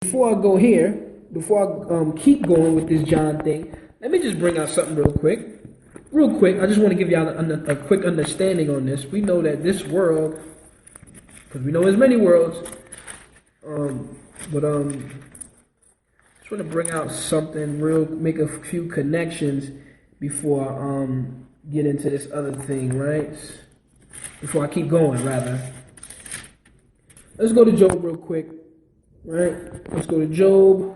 before I go here, before I keep going with this John thing, let me just bring out something real quick. Real quick, I just want to give y'all a quick understanding on this. We know that this world, because we know there's many worlds, but just want to bring out something real, make a few connections before I get into this other thing, right? Before I keep going, rather. Let's go to Job real quick, right? Let's go to Job,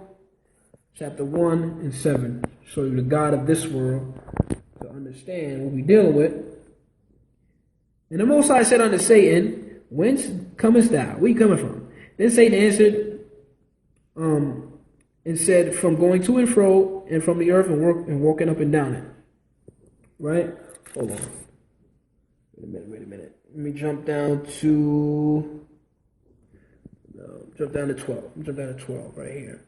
chapter 1 and 7. Show you the God of this world to understand what we're dealing with. And the Most High said unto Satan, whence comest thou? Where you coming from? Then Satan answered, and said, from going to and fro, and from the earth, and walking up and down it. Right? Hold on. Wait a minute. Let me jump down to 12. Jump down to 12 right here.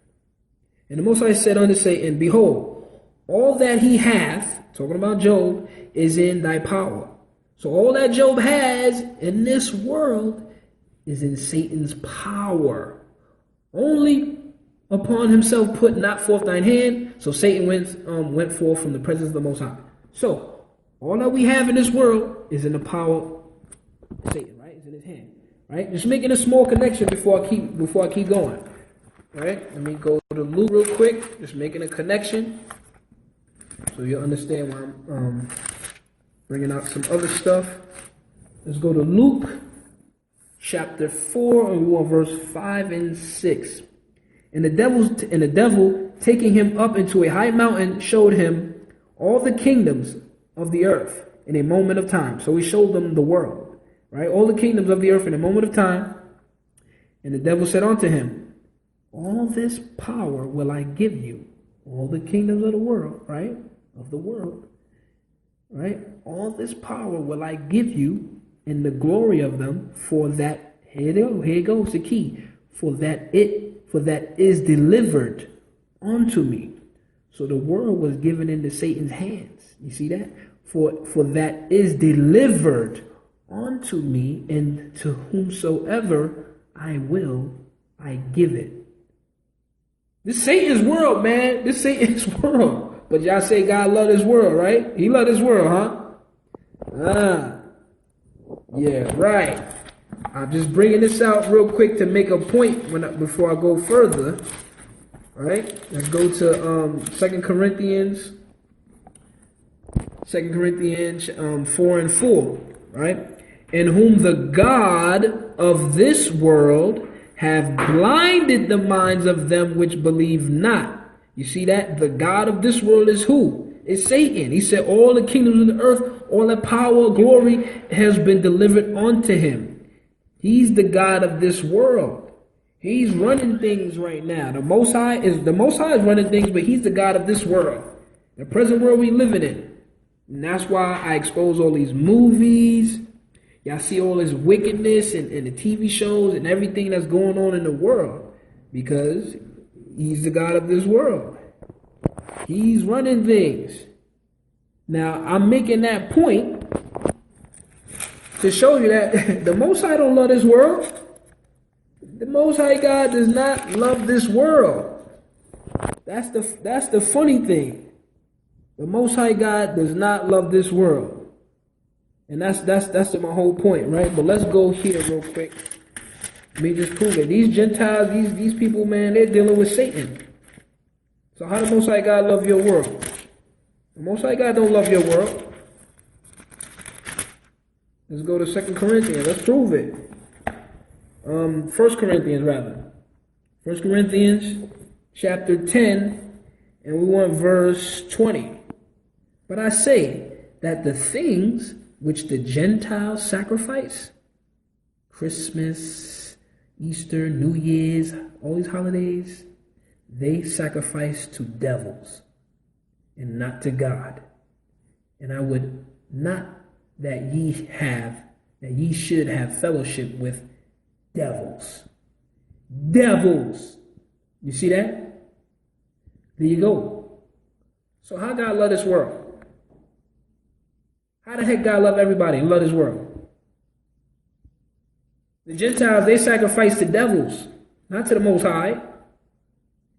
And the Most High said unto Satan, behold, all that he hath, talking about Job, is in thy power. So all that Job has in this world is in Satan's power. Only upon himself put not forth thine hand. So Satan went forth from the presence of the Most High. So all that we have in this world is in the power of Satan, right? It's in his hand, right? Just making a small connection before I keep going, right? Let me go to Luke real quick. Just making a connection so you'll understand why I'm bringing out some other stuff. Let's go to Luke chapter 4, and we want verse 5 and 6. And the devil, taking him up into a high mountain, showed him all the kingdoms of the earth in a moment of time. So he showed them the world, right? All the kingdoms of the earth in a moment of time. And the devil said unto him, all this power will I give you, all the kingdoms of the world, right? Of the world, right? All this power will I give you, and the glory of them, for that, here goes the key, for that is delivered unto me. So the world was given into Satan's hands. You see that? For that is delivered unto me, and to whomsoever I will, I give it. This Satan's world, man. This Satan's world. But y'all say God loved his world, right? He loved his world, huh? Yeah, right. I'm just bringing this out real quick to make a point before I go further. All right, let's go to 2 Corinthians 4 and 4, right? In whom the God of this world have blinded the minds of them which believe not. You see that? The God of this world is who? It's Satan. He said all the kingdoms of the earth, all the power, glory has been delivered unto him. He's the God of this world. He's running things right now. The Most High is running things, but he's the God of this world, the present world we living in. And that's why I expose all these movies. Y'all see all this wickedness and the TV shows and everything that's going on in the world, because he's the God of this world. He's running things. Now, I'm making that point to show you that the Most High don't love this world. The Most High God does not love this world. That's the funny thing. The Most High God does not love this world. And that's my whole point, right? But let's go here real quick. Let me just prove it. These Gentiles, these people, man, they're dealing with Satan. So how does the Most High God love your world? The Most High God don't love your world. Let's go to 2 Corinthians. Let's prove it. 1 Corinthians, rather. 1 Corinthians chapter 10, and we want verse 20. But I say that the things which the Gentiles sacrifice, Christmas, Easter, New Year's, all these holidays, they sacrifice to devils and not to God. And I would not that ye should have fellowship with devils. Devils. You see that? There you go. So how God love this world? How the heck God love everybody and love this world? The Gentiles, they sacrifice to devils, not to the Most High.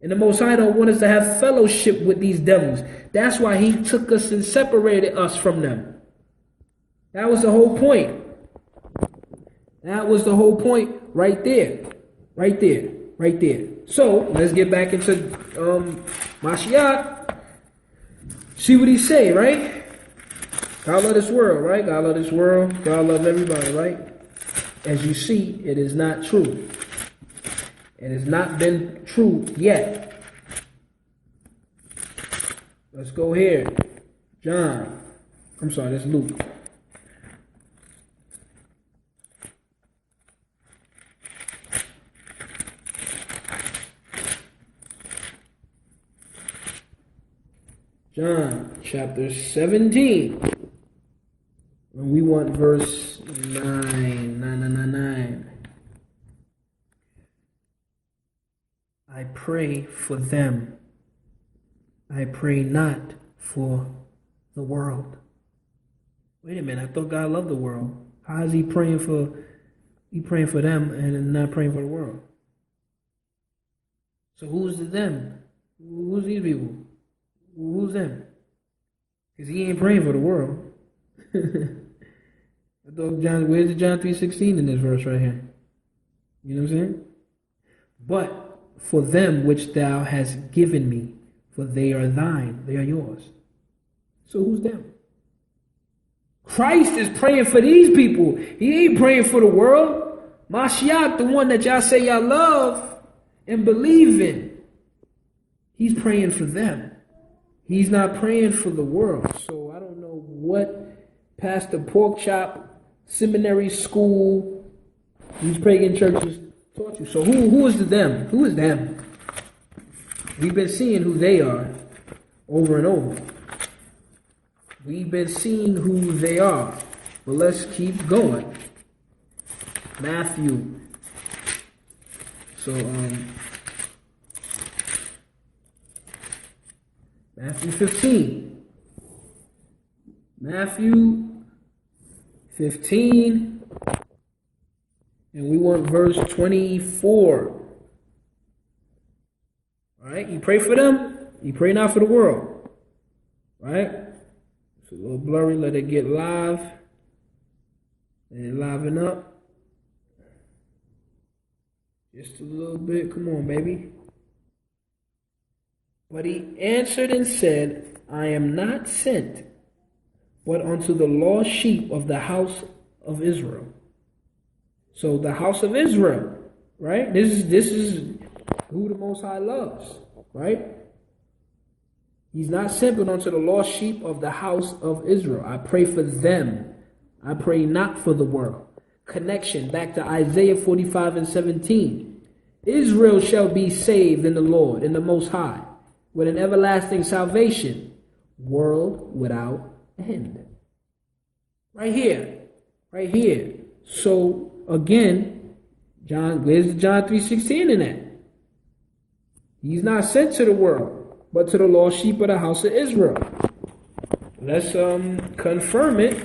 And the Most High don't want us to have fellowship with these devils. That's why he took us and separated us from them. That was the whole point. That was the whole point right there. Right there. Right there. So, let's get back into Mashiach. See what he say, right? God love this world, right? God love this world. God love everybody, right? As you see, it is not true. It has not been true yet. Let's go here. John. I'm sorry, that's Luke. John chapter 17. And we want verse 9. I pray for them. I pray not for the world. Wait a minute, I thought God loved the world. How is he praying for them and not praying for the world? So who's the them? Who's these people? Who's them? Because he ain't praying for the world. I thought where's the John 3:16 in this verse right here? You know what I'm saying? But for them which thou hast given me, for they are thine, they are yours. So who's them? Christ is praying for these people. He ain't praying for the world. Mashiach, the one that y'all say y'all love and believe in, he's praying for them. He's not praying for the world. So I don't know what Pastor Porkchop, seminary school, these pagan churches taught you. So who is the them? Who is them? We've been seeing who they are over and over. We've been seeing who they are. But let's keep going. Matthew. So Matthew 15. Matthew 15. And we want verse 24. Alright, you pray for them, you pray not for the world. Right? It's a little blurry, let it get live. Let it liven up. Just a little bit, come on, baby. But he answered and said, I am not sent, but unto the lost sheep of the house of Israel. So the house of Israel, right? This is who the Most High loves, right? He's not sent but unto the lost sheep of the house of Israel. I pray for them. I pray not for the world. Connection back to Isaiah 45:17. Israel shall be saved in the Lord, in the Most High, with an everlasting salvation, world without end. Right here. Right here. So again, where's John 3:16 in that? He's not sent to the world, but to the lost sheep of the house of Israel. Let's confirm it.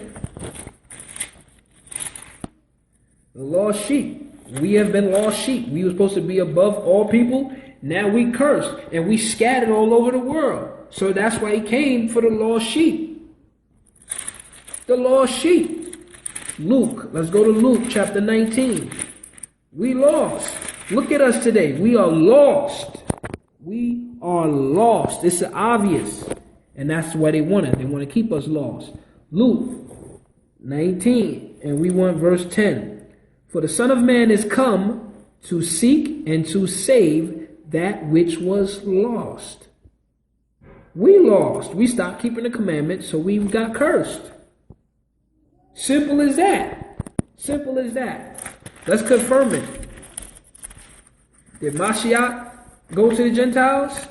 The lost sheep. We have been lost sheep. We were supposed to be above all people. Now we cursed and we scattered all over the world. So that's why he came for the lost sheep. The lost sheep. Luke. Let's go to Luke chapter 19. We lost. Look at us today. We are lost. We are lost. It's obvious. And that's why they want it. They want to keep us lost. Luke 19. And we want verse 10. For the Son of Man is come to seek and to save that which was lost. We lost. We stopped keeping the commandments, so we got cursed. Simple as that. Simple as that. Let's confirm it. Did Mashiach go to the Gentiles?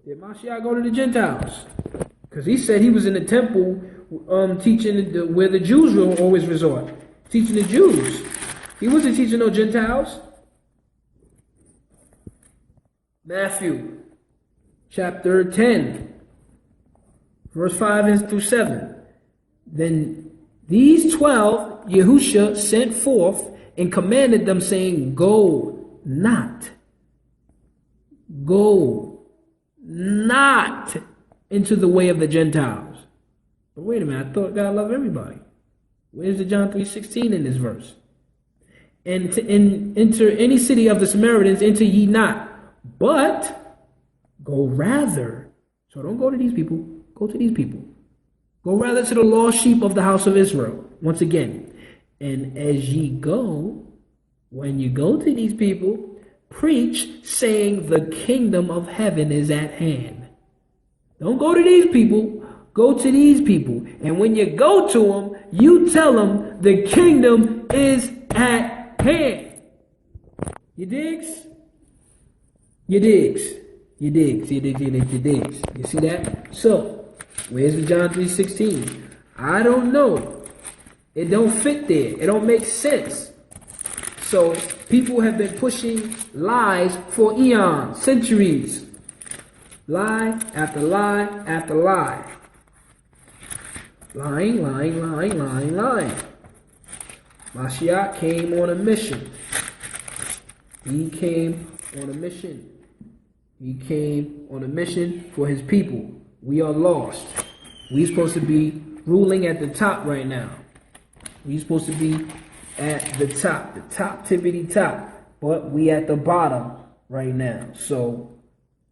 Did Mashiach go to the Gentiles? Because he said he was in the temple teaching where the Jews will always resort. Teaching the Jews. He wasn't teaching no Gentiles. Matthew chapter 10, verse 5 through 7. Then these 12 Yahusha sent forth and commanded them, saying, Go not go not into the way of the Gentiles. But wait a minute, I thought God loved everybody. Where's the John 3:16 in this verse? And to enter any city of the Samaritans, enter ye not, but go rather. So don't go to these people, go to these people. Go rather to the lost sheep of the house of Israel. Once again, and as ye go, when you go to these people, preach, saying the kingdom of heaven is at hand. Don't go to these people, go to these people. And when you go to them, you tell them the kingdom is at hand. You digs? You digs. You digs. You digs. You digs. You digs. You see that? So, where's the John 3:16? I don't know. It don't fit there. It don't make sense. So people have been pushing lies for eons, centuries. Lie after lie after lie. Lying, lying, lying, lying, lying. Mashiach came on a mission. He came on a mission. He came on a mission for his people. We are lost. We're supposed to be ruling at the top right now. We're supposed to be at the top tippity top. But we at the bottom right now. So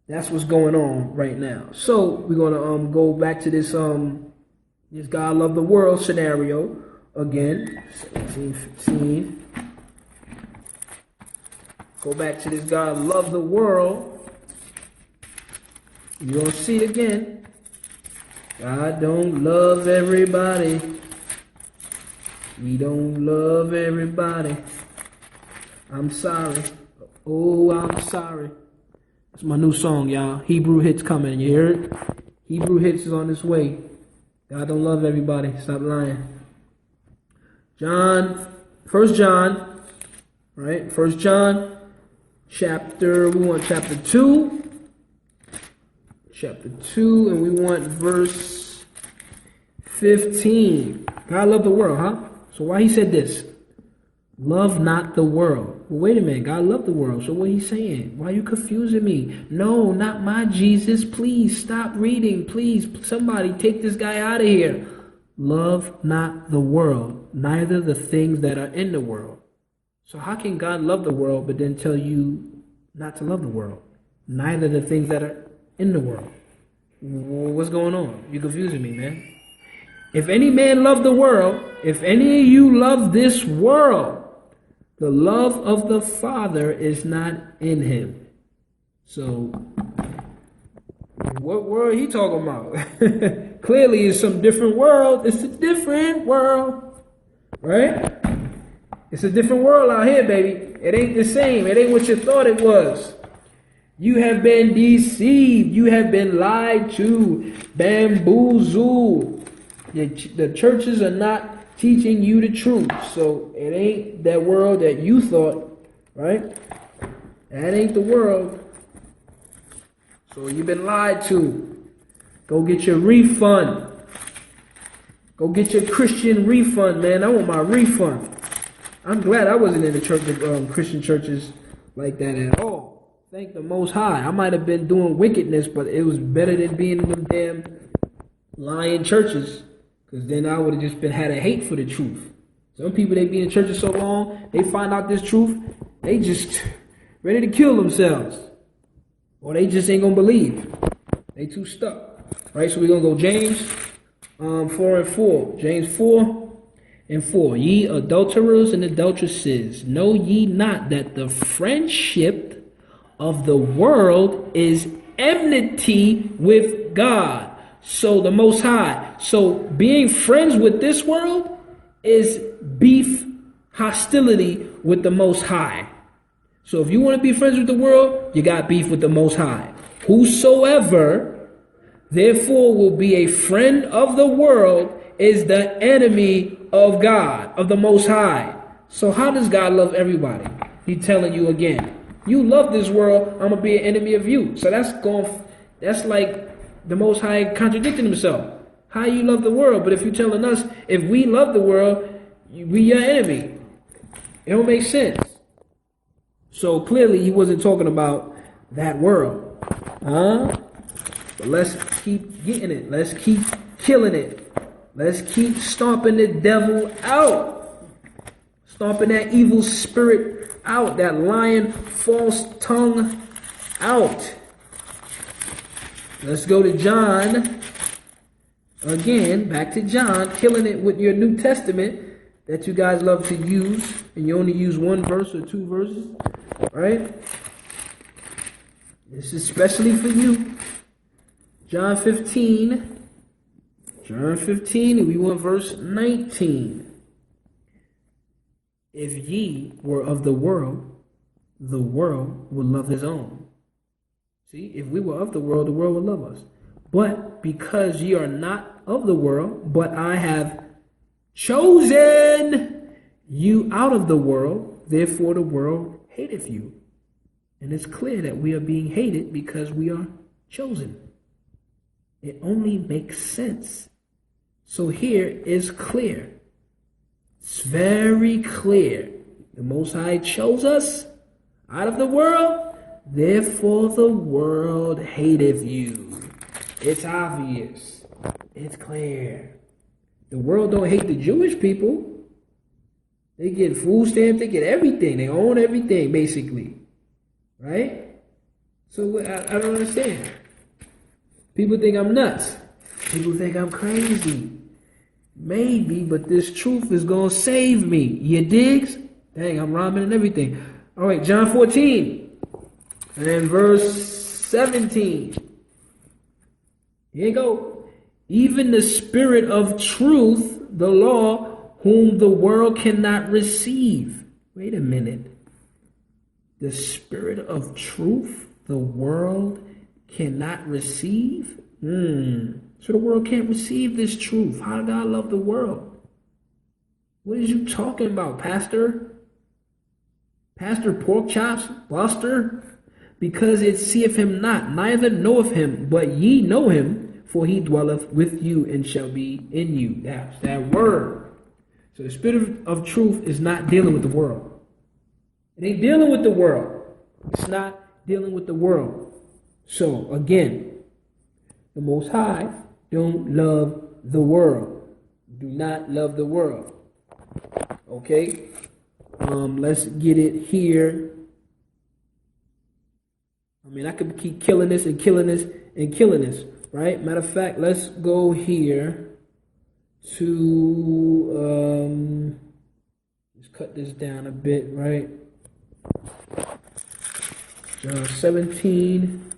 that's what's going on right now. So we're gonna go back to this this God love the world scenario again. 17:15. Go back to this God love the world. You're gonna see it again. God don't love everybody. We don't love everybody. I'm sorry. Oh, I'm sorry. That's my new song, y'all. Hebrew Hits coming. You hear it? Hebrew Hits is on its way. God don't love everybody. Stop lying. First John, right? First John, chapter 2. Chapter 2, and we want verse 15. God loved the world, huh? So why he said this? Love not the world. Well, wait a minute. God loved the world. So what he's saying? Why are you confusing me? No, not my Jesus. Please stop reading. Please, somebody take this guy out of here. Love not the world, neither the things that are in the world. So how can God love the world, but then tell you not to love the world? Neither the things that are in the world. What's going on? You're confusing me, man. If any man love the world, if any of you love this world, the love of the Father is not in him. So, what world he talking about? Clearly, it's some different world. It's a different world, right? It's a different world out here, baby. It ain't the same. It ain't what you thought it was. You have been deceived. You have been lied to, bamboozled. The churches are not teaching you the truth. So it ain't that world that you thought, right? That ain't the world. So you've been lied to. Go get your refund. Go get your Christian refund, man. I want my refund. I'm glad I wasn't in the church, Christian churches like that at all. Thank the Most High. I might have been doing wickedness, but it was better than being in them damn lying churches. Because then I would have just had a hate for the truth. Some people, they be in churches so long, they find out this truth, they just ready to kill themselves. Or they just ain't going to believe. They too stuck. Right, so we're going to go James 4 and 4. James 4 and 4. Ye adulterers and adulteresses, know ye not that the friendship of the world is enmity with God. So the Most High. So being friends with this world is beef, hostility with the Most High. So if you want to be friends with the world, you got beef with the Most High. Whosoever therefore will be a friend of the world is the enemy of God, of the Most High. So how does God love everybody? He's telling you again. You love this world, I'm going to be an enemy of you. So that's like the Most High contradicting himself. How you love the world, but if you're telling us, if we love the world, we your enemy. It don't make sense. So clearly he wasn't talking about that world. Huh? But let's keep getting it. Let's keep killing it. Let's keep stomping the devil out. Stomping that evil spirit out. That lying false tongue out. Let's go to John. Again, back to John. Killing it with your New Testament that you guys love to use. And you only use one verse or two verses. Right? This is especially for you. John 15. John 15, and we want verse 19. If ye were of the world would love his own. See, if we were of the world would love us. But because ye are not of the world, but I have chosen you out of the world, therefore the world hateth you. And it's clear that we are being hated because we are chosen. It only makes sense. So here is clear. It's very clear. The Most High chose us out of the world, therefore the world hateth you. It's obvious. It's clear. The world don't hate the Jewish people. They get food stamps, they get everything. They own everything, basically. Right? So I don't understand. People think I'm nuts. People think I'm crazy. Maybe, but this truth is going to save me. You digs? Dang, I'm rhyming and everything. All right, John 14 and verse 17. Here you go. Even the spirit of truth, the law, whom the world cannot receive. Wait a minute. The spirit of truth, the world cannot receive? So the world can't receive this truth. How did God love the world? What are you talking about, Pastor? Pastor Pork Chops? Buster? Because it seeth him not, neither knoweth him, but ye know him, for he dwelleth with you and shall be in you. That's that word. So the spirit of truth is not dealing with the world. It ain't dealing with the world. It's not dealing with the world. So again, the Most High don't love the world. Do not love the world. Okay? Let's get it here. I mean, I could keep killing this and killing this and killing this, right? Matter of fact, let's go here to, let's cut this down a bit, right? John 17.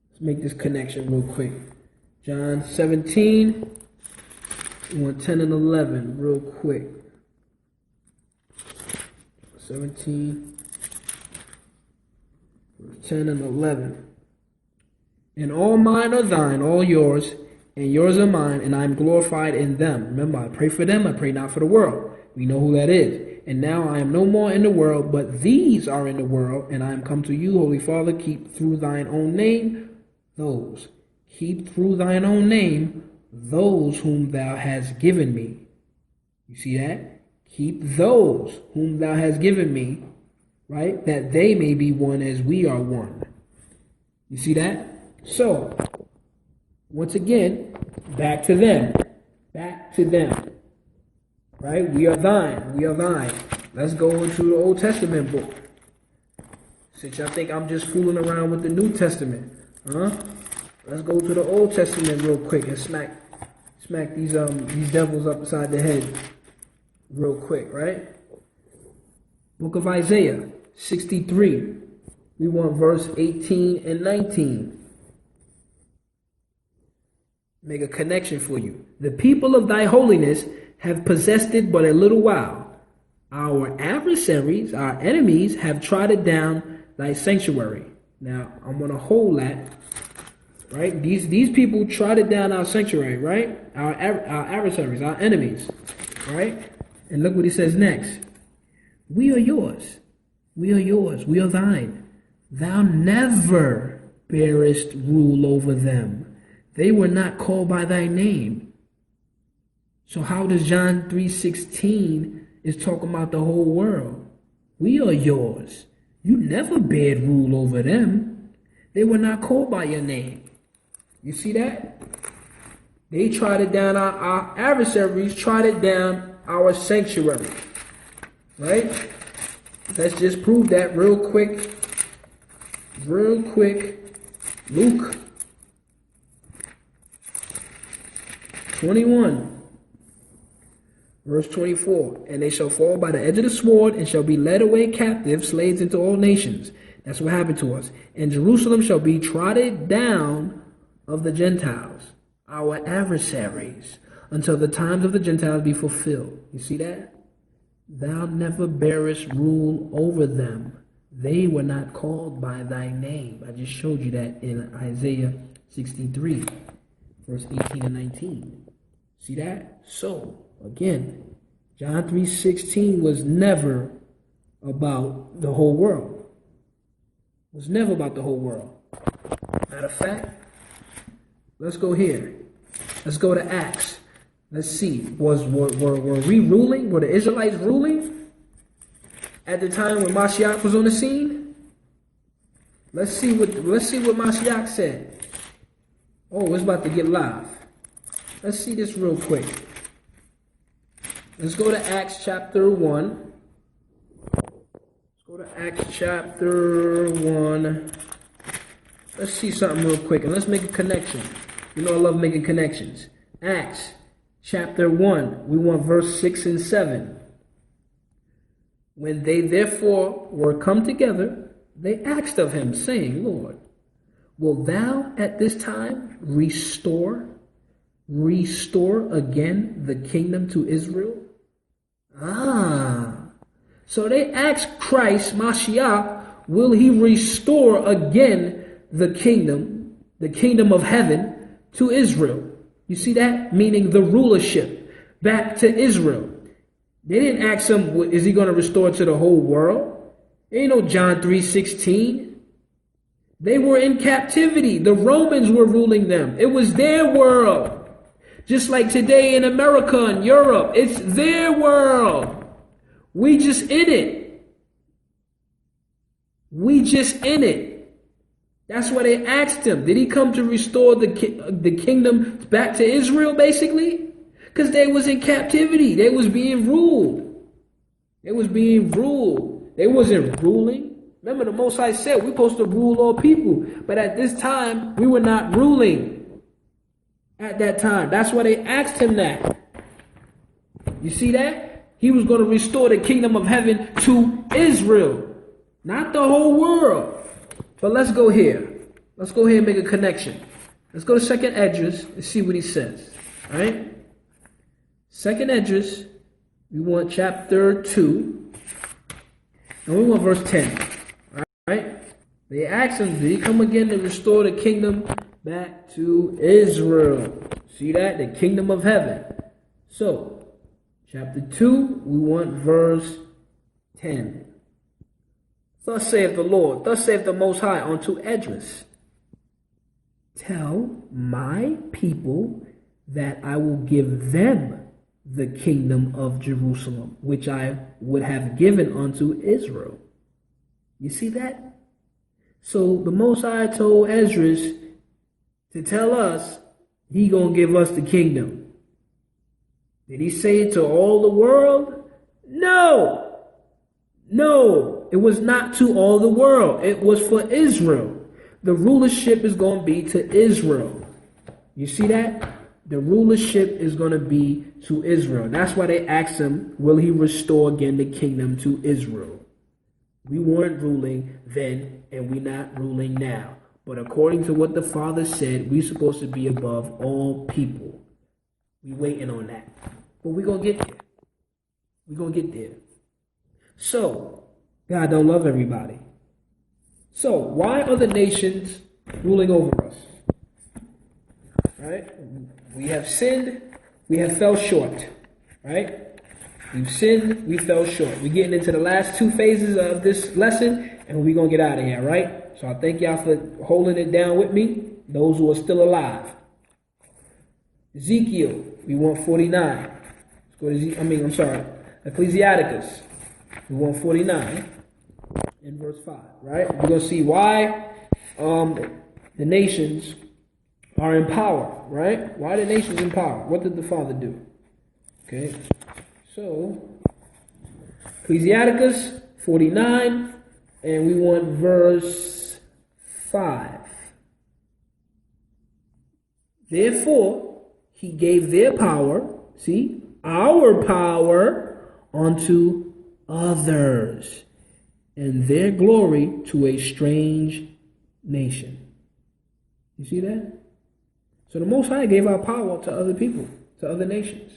Let's make this connection real quick. John 17, we want 10 and 11 real quick. 17, 10 and 11. And all mine are thine, all yours, and yours are mine, and I am glorified in them. Remember, I pray for them, I pray not for the world. We know who that is. And now I am no more in the world, but these are in the world, and I am come to you, Holy Father, keep through thine own name those. Keep through thine own name those whom thou hast given me. You see that? Keep those whom thou hast given me, right? That they may be one as we are one. You see that? So, once again, back to them. Back to them. Right? We are thine. We are thine. Let's go into the Old Testament book. Since y'all think I'm just fooling around with the New Testament. Let's go to the Old Testament real quick and smack these devils upside the head real quick, right? Book of Isaiah 63. We want verse 18 and 19. Make a connection for you. The people of thy holiness have possessed it but a little while. Our adversaries, our enemies, have trodden down thy sanctuary. Now, I'm going to hold that. Right? These people trotted down our sanctuary, right? Our adversaries, our enemies, right? And look what he says next. We are yours. We are yours. We are thine. Thou never bearest rule over them. They were not called by thy name. So how does John 3:16 is talking about the whole world? We are yours. You never bared rule over them. They were not called by your name. You see that? They tried it down, our adversaries tried it down our sanctuary. Right? Let's just prove that real quick. Real quick. Luke 21. Verse 24. And they shall fall by the edge of the sword and shall be led away captive, slaves into all nations. That's what happened to us. And Jerusalem shall be trodden down of the Gentiles, our adversaries, until the times of the Gentiles be fulfilled. You see that? Thou never bearest rule over them. They were not called by thy name. I just showed you that in Isaiah 63, verse 18 and 19. See that? So, again, John 3:16 was never about the whole world. It was never about the whole world. Matter of fact, let's go here. Let's go to Acts. Let's see. Were we ruling? Were the Israelites ruling at the time when Mashiach was on the scene? Let's see what Mashiach said. Oh, it's about to get live. Let's see this real quick. Let's go to Acts chapter 1. Let's go to Acts chapter 1. Let's see something real quick and let's make a connection. You know I love making connections. Acts chapter 1. We want verse 6 and 7. When they therefore were come together, they asked of him, saying, Lord, wilt thou at this time restore again the kingdom to Israel? So they asked Christ, Mashiach, will he restore again the kingdom of heaven to Israel? You see that? Meaning the rulership back to Israel. They didn't ask him, is he going to restore to the whole world? Ain't no John 3:16. They were in captivity. The Romans were ruling them. It was their world. Just like today in America and Europe, it's their world. We just in it. We just in it. That's why they asked him, did he come to restore the kingdom back to Israel, basically? Because they was in captivity. They was being ruled. They was being ruled. They wasn't ruling. Remember, the Most High said we're supposed to rule all people. But at this time, we were not ruling. At that time. That's why they asked him that. You see that? He was going to restore the kingdom of heaven to Israel. Not the whole world. But let's go here. Let's go here and make a connection. Let's go to 2nd Esdras and see what he says. All right? 2nd Esdras, we want chapter 2. And we want verse 10. All right? They asked him, did he come again to restore the kingdom back to Israel? See that? The kingdom of heaven. So, chapter 2, we want verse 10. Thus saith the Lord, thus saith the Most High unto Esdras, tell my people that I will give them the kingdom of Jerusalem, which I would have given unto Israel. You see that? So the Most High told Esdras to tell us he gonna give us the kingdom. Did he say it to all the world? No. No, it was not to all the world. It was for Israel. The rulership is going to be to Israel. You see that? The rulership is going to be to Israel. That's why they asked him, will he restore again the kingdom to Israel? We weren't ruling then, and we're not ruling now. But according to what the Father said, we're supposed to be above all people. We're waiting on that. But we're going to get there. We're going to get there. So, God don't love everybody. So, why are the nations ruling over us? Right? We have sinned, we have fell short. Right? We've sinned, we fell short. We're getting into the last 2 phases of this lesson, and we're going to get out of here, right? So I thank y'all for holding it down with me, those who are still alive. Ezekiel, we want 49. Let's go to Ecclesiasticus. We want 49 in verse 5, right? We're going to see why the nations are in power, right? Why are the nations in power? What did the Father do? Okay, so Ecclesiasticus 49, and we want verse 5. Therefore, he gave their power, see, our power, unto others, and their glory to a strange nation. You see that? So the Most High gave our power to other people, to other nations.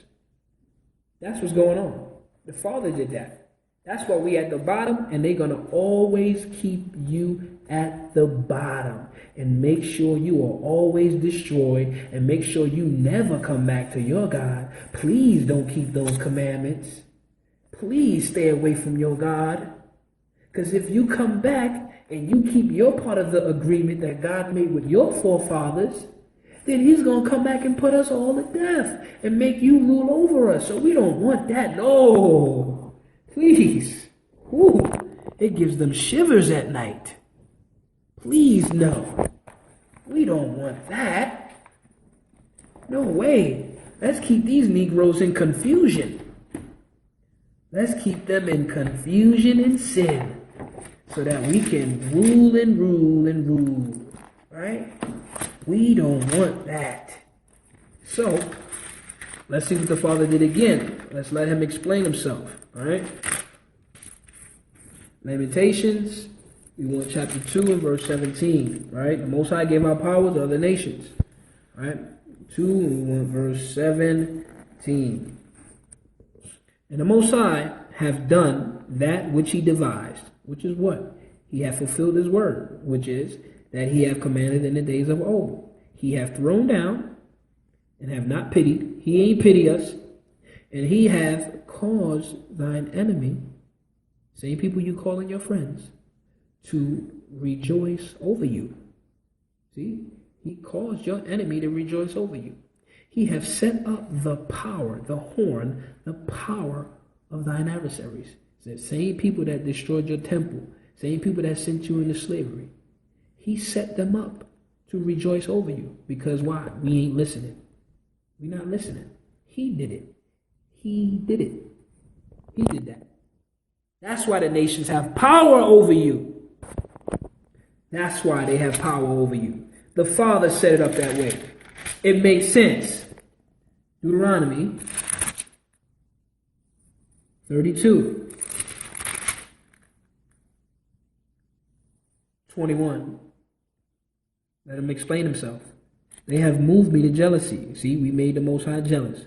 That's what's going on. The Father did that. That's why we at the bottom, and they're going to always keep you at the bottom and make sure you are always destroyed and make sure you never come back to your God. Please don't keep those commandments. Please stay away from your God. Because if you come back and you keep your part of the agreement that God made with your forefathers, then he's going to come back and put us all to death and make you rule over us. So we don't want that. No. Please. Ooh, it gives them shivers at night. Please, no. We don't want that. No way. Let's keep these Negroes in confusion. Let's keep them in confusion and sin so that we can rule and rule and rule. Right? We don't want that. So, let's see what the Father did again. Let's let him explain himself. All right? Lamentations, we want chapter 2 and verse 17. Right? The Most High gave our power to other nations. All right? 2 and we want verse 17. And the Most High hath done that which he devised, which is what? He hath fulfilled his word, which is that he hath commanded in the days of old. He hath thrown down and have not pitied. He ain't pity us. And he hath caused thine enemy, same people you calling your friends, to rejoice over you. See? He caused your enemy to rejoice over you. He hath set up the power, the horn, the power of thine adversaries. The same people that destroyed your temple, same people that sent you into slavery. He set them up to rejoice over you. Because why? We ain't listening. We're not listening. He did it. He did it. He did that. That's why the nations have power over you. That's why they have power over you. The Father set it up that way. It makes sense. Deuteronomy 32, 21. Let him explain himself. They have moved me to jealousy. See, we made the Most High jealous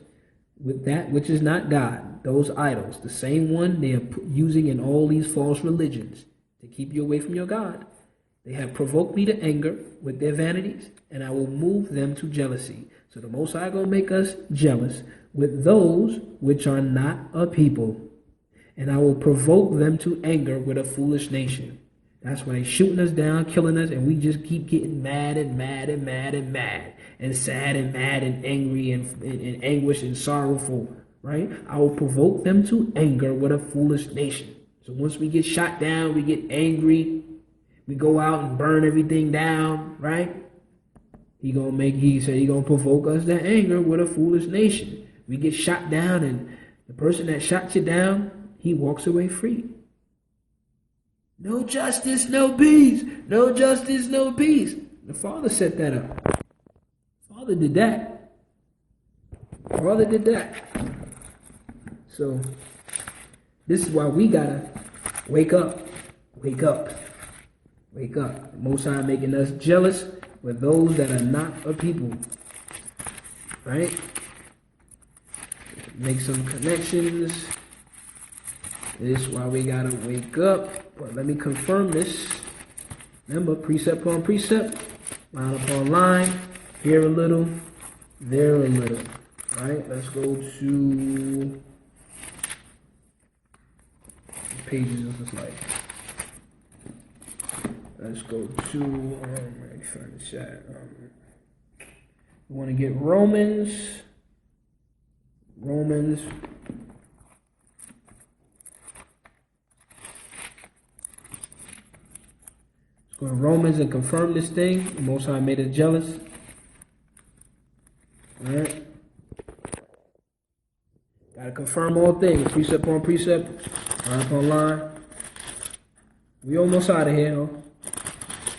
with that which is not God, those idols, the same one they are using in all these false religions to keep you away from your God. They have provoked me to anger with their vanities, and I will move them to jealousy. So the Most High going to make us jealous with those which are not a people, and I will provoke them to anger with a foolish nation. That's why they're shooting us down, killing us, and we just keep getting mad and mad and mad and mad and sad and mad and angry and anguish and sorrowful, right? I will provoke them to anger with a foolish nation. So once we get shot down, we get angry, we go out and burn everything down, right? He said he gonna provoke us to anger with a foolish nation. We get shot down, and the person that shot you down, he walks away free. No justice, no peace. No justice, no peace. The Father set that up. Father did that. Father did that. So, this is why we gotta wake up. Wake up. Wake up. The Most High making us jealous with those that are not a people. Right? Make some connections. This is why we gotta wake up. But let me confirm this. Remember, precept upon precept, line upon line, here a little, there a little. Right? Let's go to what pages is this like? Let's go to let me find the chat. We want to get Romans. Let's go to Romans and confirm this thing. The Most High made us jealous. Alright? Gotta confirm all things, precept upon precept, line upon line. We almost out of here, though.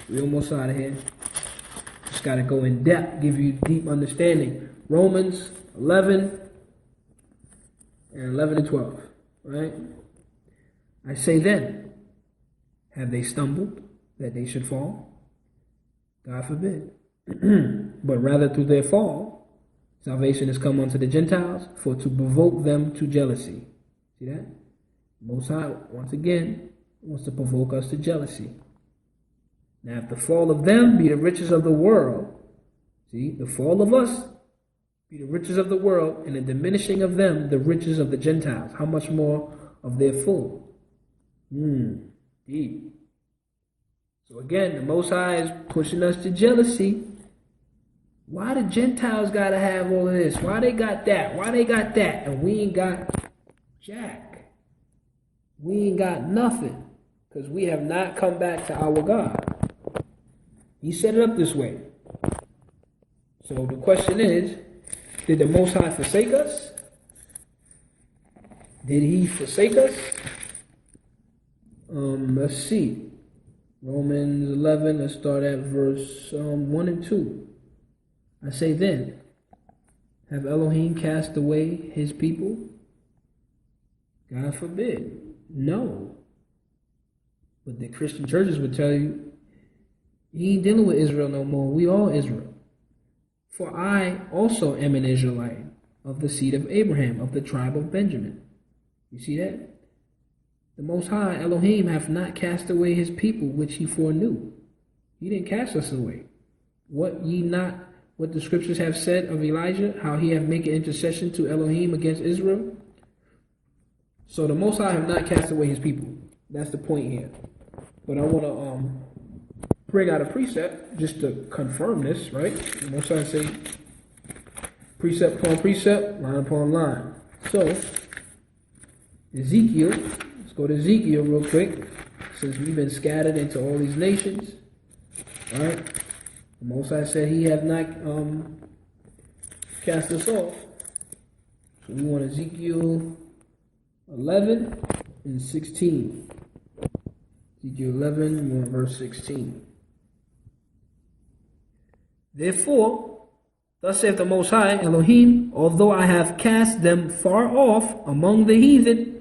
We almost out of here. Just gotta go in depth, give you deep understanding. Romans 11 and 11 and 12, right? I say then, have they stumbled that they should fall? God forbid. But rather through their fall, salvation has come unto the Gentiles for to provoke them to jealousy. See that? Most High, once again, wants to provoke us to jealousy. Now, if the fall of them be the riches of the world, see, the fall of us be the riches of the world, and the diminishing of them the riches of the Gentiles. How much more of their full? Deep. So again, the Most High is pushing us to jealousy. Why the Gentiles gotta have all of this? Why they got that? Why they got that? And we ain't got jack. We ain't got nothing. Because we have not come back to our God. He set it up this way. So the question is, did the Most High forsake us? Did he forsake us? Let's see. Romans 11, let's start at verse 1 and 2. I say then, have Elohim cast away his people? God forbid. No. But the Christian churches would tell you, he ain't dealing with Israel no more. We all Israel. For I also am an Israelite, of the seed of Abraham, of the tribe of Benjamin. You see that? The Most High, Elohim, hath not cast away his people, which he foreknew. He didn't cast us away. What the scriptures have said of Elijah, how he have made an intercession to Elohim against Israel. So the Most High have not cast away his people. That's the point here. But I want to bring out a precept just to confirm this, right? The Most High say, precept upon precept, line upon line. So, Ezekiel, let's go to Ezekiel real quick, since we've been scattered into all these nations, right? The Most High said he have not cast us off. So we want Ezekiel 11 and 16. Ezekiel 11, we want verse 16. Therefore, thus saith the Most High, Elohim, although I have cast them far off among the heathen,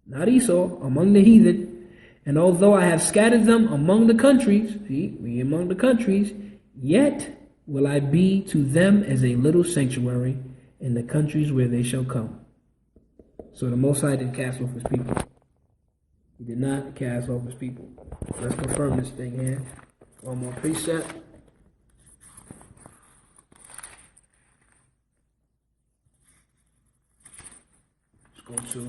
not Esau, among the heathen, and although I have scattered them among the countries, see, we among the countries, yet will I be to them as a little sanctuary in the countries where they shall come. So the Most High didn't cast off his people. He did not cast off his people. Let's confirm this thing here. One more precept. Let's go to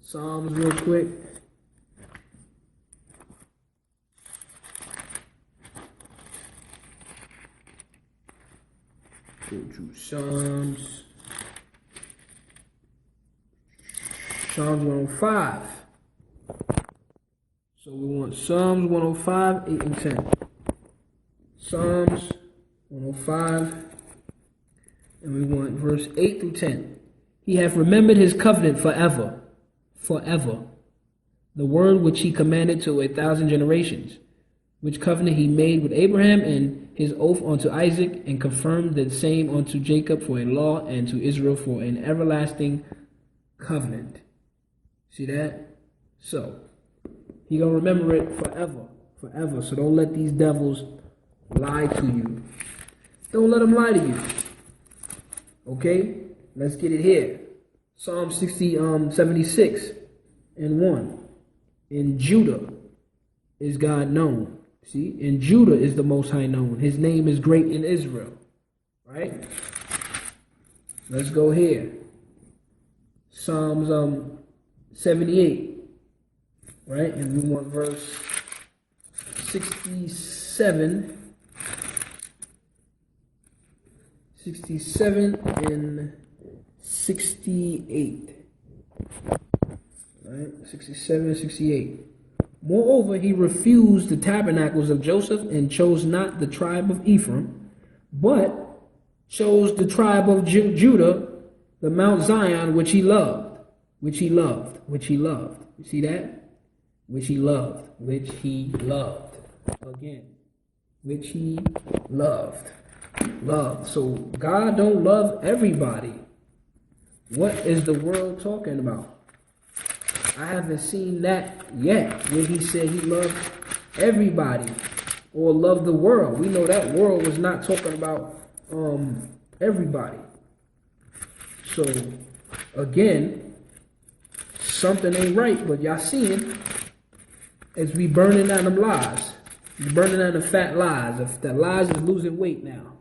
Psalms real quick. Go to Psalms 105. So we want Psalms 105, 8 and 10. Psalms 105, and we want verse 8 through 10. He hath remembered his covenant forever, forever. The word which he commanded to 1,000 generations, which covenant he made with Abraham, and his oath unto Isaac, and confirmed the same unto Jacob for a law, and to Israel for an everlasting covenant. See that? So, he gonna remember it forever, forever. So don't let these devils lie to you. Don't let them lie to you. Okay? Let's get it here. Psalm 76 and 1. In Judah is God known. See? In Judah is the Most High known. His name is great in Israel. Right? Let's go here. Psalms 78. Right? And we want verse 67. 67 and 68. Right? 67 and 68. Moreover, he refused the tabernacles of Joseph and chose not the tribe of Ephraim, but chose the tribe of Judah, the Mount Zion, which he loved, which he loved, which he loved. You see that? Which he loved, which he loved. Again, which he loved. Love. So God don't love everybody. What is the world talking about? I haven't seen that yet, when he said he loved everybody or loved the world. We know that world was not talking about everybody. So again, something ain't right, but y'all seeing as we burning down them lies. We burning down the fat lies. If the lies is losing weight now.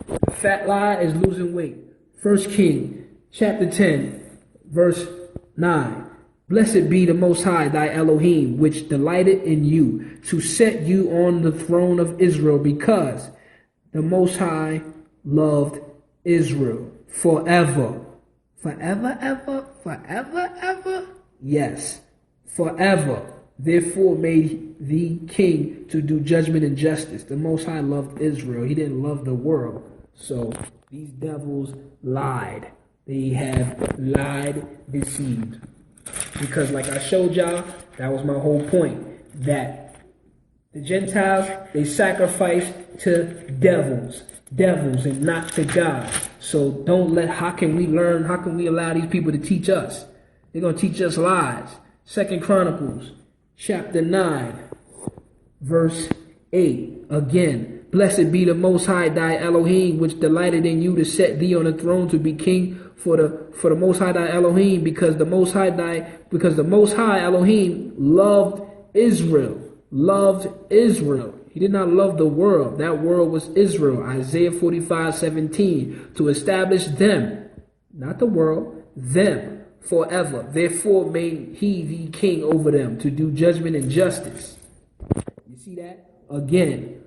The fat lie is losing weight. First King chapter 10 verse 9. Blessed be the Most High, thy Elohim, which delighted in you, to set you on the throne of Israel, because the Most High loved Israel forever. Forever, ever, forever, ever? Yes, forever. Therefore made thee king to do judgment and justice. The Most High loved Israel. He didn't love the world. So these devils lied. They have lied, deceived. Because like I showed y'all, that was my whole point, that the Gentiles, they sacrifice to devils and not to God. So don't let, how can we allow these people to teach us? They're going to teach us lies. Second Chronicles chapter 9 verse 8. Again, blessed be the Most High thy Elohim, which delighted in you to set thee on a throne to be king for the Most High thy Elohim, because the Most High Elohim loved Israel. Loved Israel. He did not love the world. That world was Israel. Isaiah 45:17. To establish them, not the world, them forever. Therefore made he thee king over them, to do judgment and justice. You see that? Again.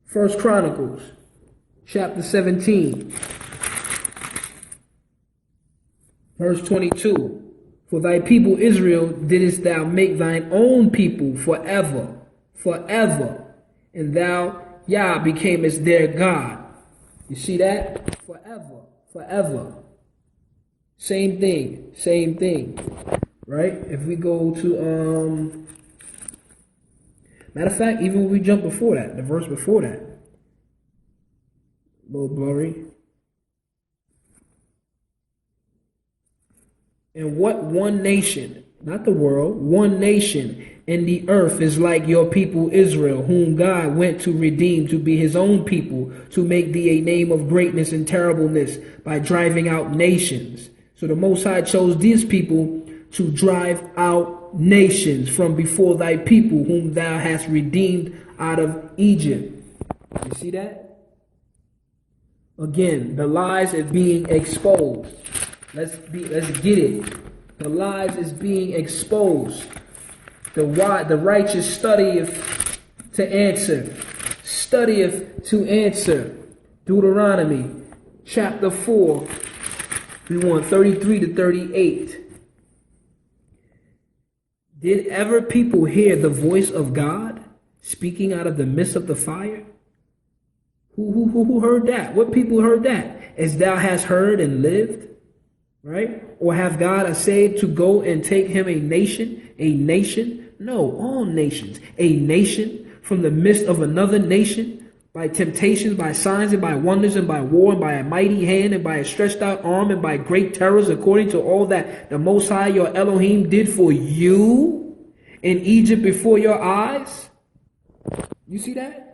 First Chronicles chapter 17 verse 22. For thy people Israel didst thou make thine own people forever, and thou, Yah, becamest their God. You see that? Forever. Same thing. Right? If we go to matter of fact, even when we jump before that, the verse before that, a little blurry. And what one nation, not the world, one nation in the earth is like your people Israel, whom God went to redeem, to be his own people, to make thee a name of greatness and terribleness by driving out nations. So the Most High chose these people to drive out nations from before thy people, whom thou hast redeemed out of Egypt. You see that? Again, the lies are being exposed. Let's get it. The lies is being exposed. The righteous studieth to answer. Deuteronomy chapter 4. We want 33 to 38. Did ever people hear the voice of God speaking out of the midst of the fire? Who heard that? What people heard that? As thou hast heard and lived, right? Or have God essayed to go and take him a nation? No, all nations. A nation from the midst of another nation, by temptations, by signs, and by wonders, and by war, and by a mighty hand, and by a stretched out arm, and by great terrors, according to all that the Most High your Elohim did for you in Egypt before your eyes. You see that?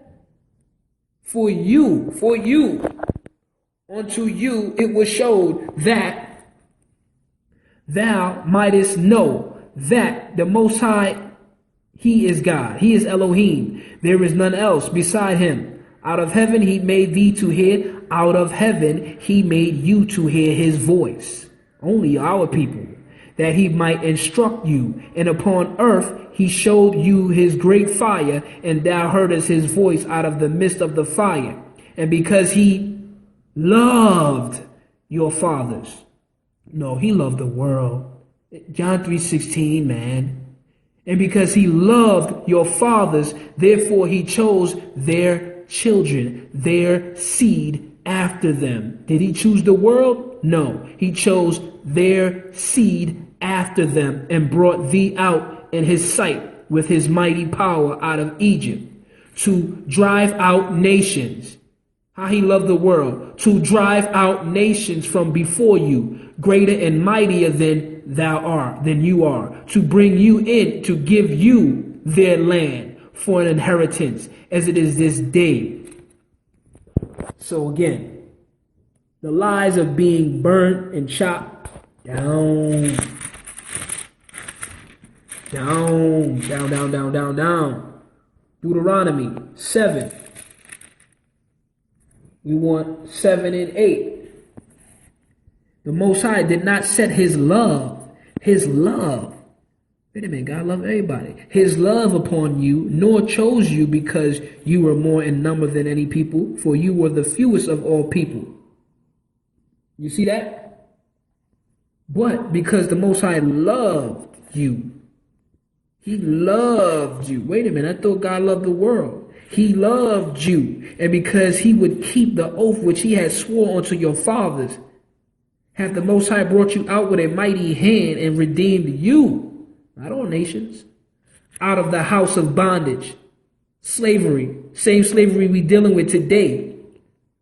For you. Unto you it was showed that thou mightest know that the Most High, he is God. He is Elohim. There is none else beside him. Out of heaven he made thee to hear. Out of heaven he made you to hear his voice. Only our people. that he might instruct you. And upon earth he showed you his great fire, and thou heardest his voice out of the midst of the fire. And because he loved your fathers. No, he loved the world. John 3:16, man. And because he loved your fathers, therefore he chose their children, their seed after them. Did he choose the world? No, he chose their seed after them and brought thee out in his sight with his mighty power out of Egypt to drive out nations. How he loved the world, to drive out nations from before you, greater and mightier than you are, to bring you in, to give you their land for an inheritance, as it is this day. So again, the lies of being burnt and chopped down. Deuteronomy 7. We want 7 and 8. The Most High did not set his love. Wait a minute, God loved everybody. His love upon you, nor chose you because you were more in number than any people, for you were the fewest of all people. You see that? But because the Most High loved you. He loved you. Wait a minute, I thought God loved the world. He loved you, and because he would keep the oath which he had sworn unto your fathers, hath the Most High brought you out with a mighty hand and redeemed you, not all nations, out of the house of bondage, slavery, same slavery we dealing with today,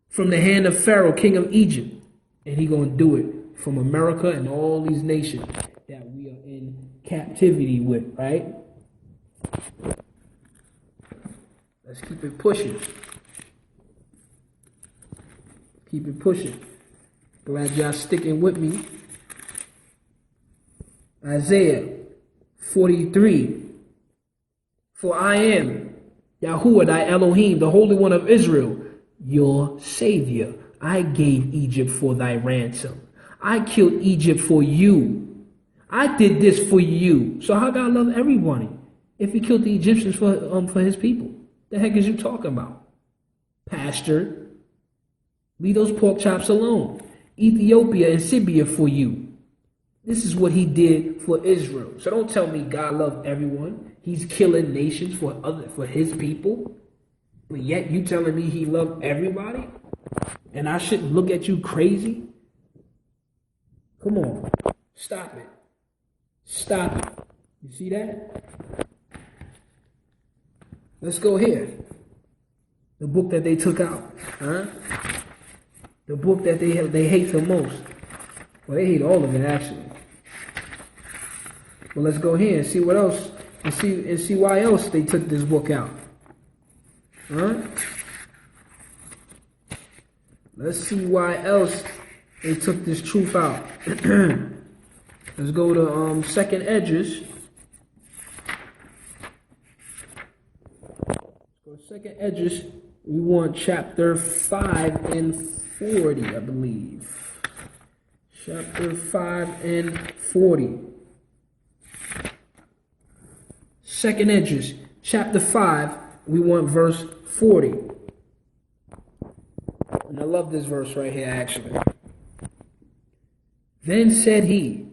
from the hand of Pharaoh, king of Egypt. And he gonna do it from America and all these nations that we are in captivity with, right? Let's keep it pushing. Keep it pushing. Glad y'all sticking with me. Isaiah 43. For I am Yahuwah thy Elohim, the Holy One of Israel, your Savior. I gave Egypt for thy ransom. I killed Egypt for you. I did this for you. So how God love everybody if he killed the Egyptians for his people? The heck is you talking about? Pastor, leave those pork chops alone. Ethiopia and Libya for you. This is what he did for Israel. So don't tell me God loved everyone. He's killing nations for his people. But yet you telling me he loved everybody? And I shouldn't look at you crazy? Come on. Stop it. Stop it. You see that? Let's go here. The book that they took out. Huh? The book that they hate the most. Well, they hate all of it, actually. Well, let's go here and see what else, and see why else they took this book out. Huh? Let's see why else they took this truth out. Let's go to Second Esdras. Second Esdras, we want chapter 5 and 40, I believe. Chapter 5 and 40. Second Esdras, chapter 5, we want verse 40. And I love this verse right here, actually. Then said he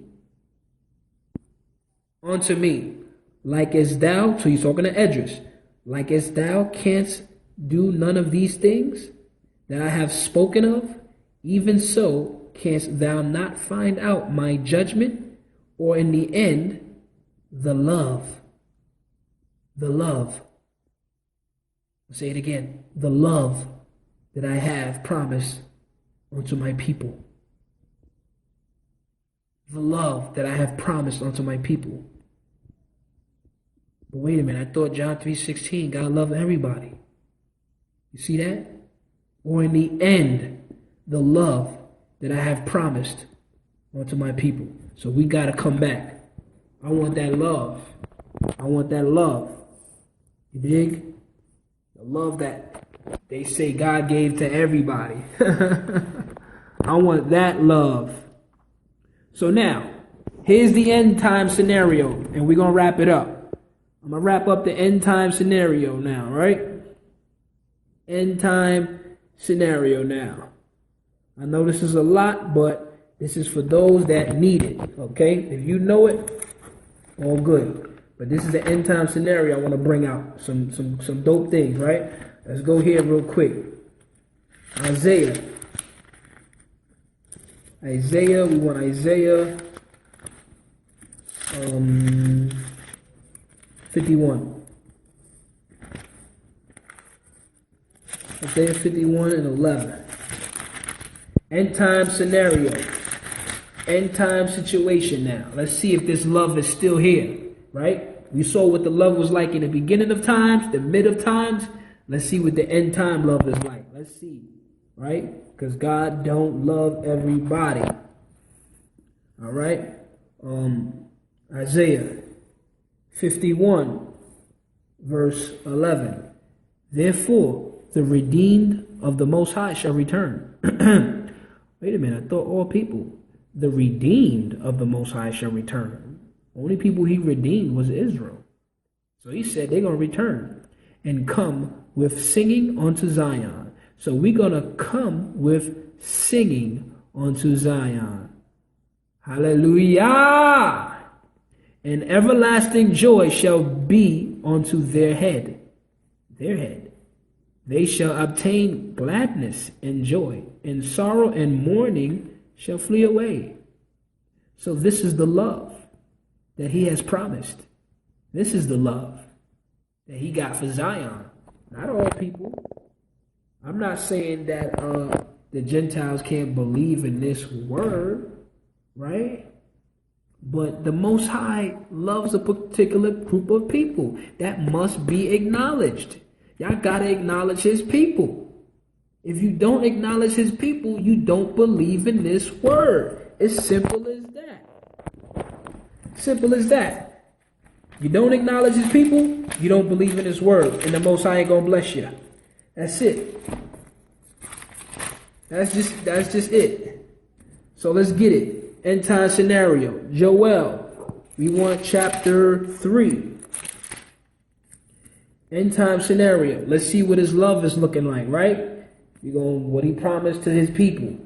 unto me, like as thou, so he's talking to Esdras, like as thou canst do none of these things that I have spoken of, even so canst thou not find out my judgment, or in the end, the love. I'll say it again, the love that I have promised unto my people. The love that I have promised unto my people. But wait a minute, I thought John 3:16, God loved everybody. You see that? Or in the end, the love that I have promised unto my people. So we got to come back. I want that love. I want that love. You dig? The love that they say God gave to everybody. I want that love. So now, Here's the end time scenario, and we're going to wrap it up. I'm going to wrap up the end time scenario now, right? End time scenario now. I know this is a lot, but this is for those that need it, okay? If you know it, all good. But this is the end time scenario I want to bring out. Some dope things, right? Let's go here real quick. Isaiah, we want Isaiah 51. Isaiah 51 and 11. End time scenario. End time situation now. Let's see if this love is still here, right? We saw what the love was like in the beginning of times, the mid of times. Let's see what the end time love is like. Let's see, right? Because God don't love everybody. All right? Isaiah 51, verse 11. Therefore, the redeemed of the Most High shall return. Wait a minute, I thought all people. The redeemed of the Most High shall return. Only people he redeemed was Israel. So he said they're going to return and come with singing unto Zion. So we're going to come with singing unto Zion. Hallelujah! And everlasting joy shall be unto their head. Their head. They shall obtain gladness and joy, and sorrow and mourning shall flee away. So this is the love that he has promised. This is the love that he got for Zion. Not all people. I'm not saying that the Gentiles can't believe in this word, right? But the Most High loves a particular group of people that must be acknowledged. Y'all gotta acknowledge his people. If you don't acknowledge his people, you don't believe in this word. It's simple as that. Simple as that. You don't acknowledge his people, you don't believe in his word, and the Most High ain't gonna bless you. That's it. That's just it. So let's get it. End time scenario. Joel. We want chapter 3. End time scenario. Let's see what his love is looking like, right? We're going what he promised to his people.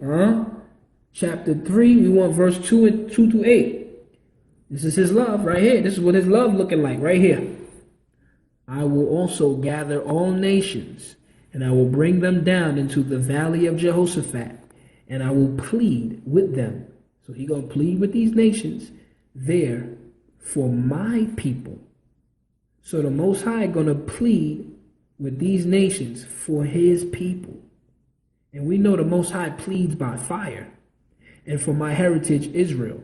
Chapter 3, we want verse 2 to 8. This is his love right here. This is what his love looking like right here. I will also gather all nations, and I will bring them down into the valley of Jehoshaphat, and I will plead with them. So he's going to plead with these nations there for my people. So the Most High going to plead with these nations for his people. And we know the Most High pleads by fire. And for my heritage Israel,